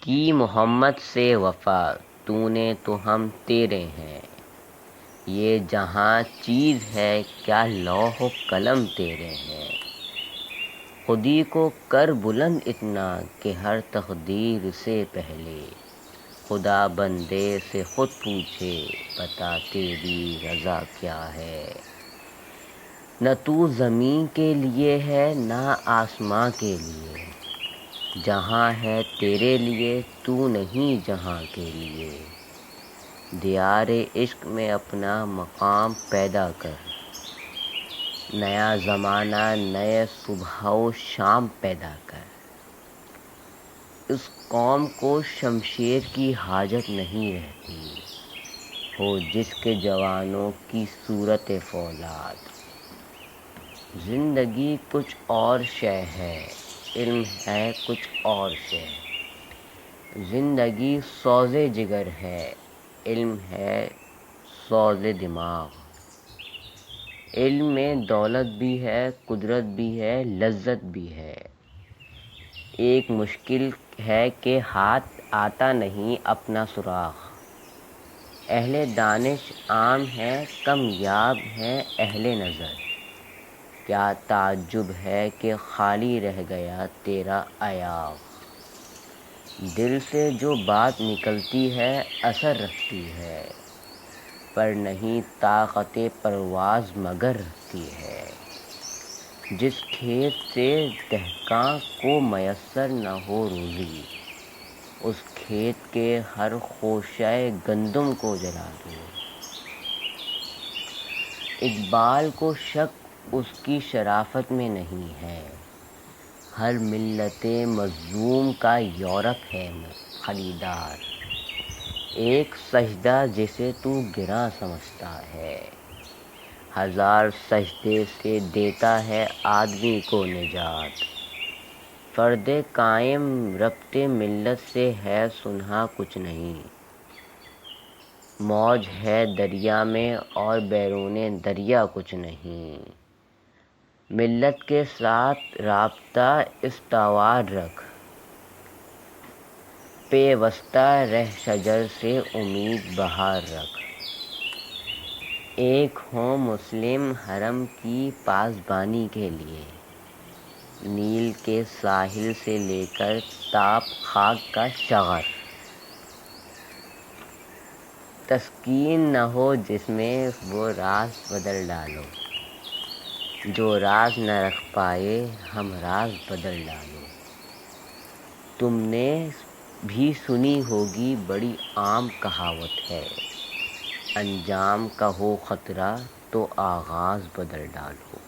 کی محمد سے وفا تو نے تو ہم تیرے ہیں، یہ جہاں چیز ہے کیا لوح و قلم تیرے ہیں، خودی کو کر بلند اتنا کہ ہر تقدیر سے پہلے خدا بندے سے خود پوچھے بتا تیری رضا کیا ہے، نہ تو زمین کے لیے ہے نہ آسماں کے لیے، جہاں ہے تیرے لیے تو نہیں جہاں کے لیے، دیار عشق میں اپنا مقام پیدا کر، نیا زمانہ نئے صبح و شام پیدا کر، اس قوم کو شمشیر کی حاجت نہیں رہتی، ہو جس کے جوانوں کی صورت فولاد، زندگی کچھ اور شے ہے علم ہے کچھ اور شے، زندگی سوز جگر ہے علم ہے سوز دماغ، علم میں دولت بھی ہے قدرت بھی ہے لذت بھی ہے، ایک مشکل ہے کہ ہاتھ آتا نہیں اپنا سراغ، اہل دانش عام ہیں کم یاب ہیں اہل نظر، کیا تعجب ہے کہ خالی رہ گیا تیرا ایاغ، دل سے جو بات نکلتی ہے اثر رکھتی ہے، پر نہیں طاقت پرواز مگر رکھتی ہے، جس کھیت سے دہقاں کو میسر نہ ہو روزی، اس کھیت کے ہر خوشہ گندم کو جلا دو، اقبال کو شک اس کی شرافت میں نہیں ہے، ہر ملت مظلوم کا یورپ ہے خریدار، ایک سجدہ جسے تو گراں سمجھتا ہے، ہزار سجدے سے دیتا ہے آدمی کو نجات، فرد قائم ربط ملت سے ہے سنہا کچھ نہیں، موج ہے دریا میں اور بیرون دریا کچھ نہیں، ملت کے ساتھ رابطہ استوار رکھ، پیوستہ رہ شجر سے امید بہار رکھ، ایک ہوں مسلم حرم کی پاسبانی کے لیے، نیل کے ساحل سے لے کر تاپ خاک کا شغر، تسکین نہ ہو جس میں وہ راز بدل ڈالو، جو راز نہ رکھ پائے ہم راز بدل ڈالو، تم نے بھی سنی ہوگی بڑی عام کہاوت ہے، انجام کا ہو خطرہ تو آغاز بدل ڈالو۔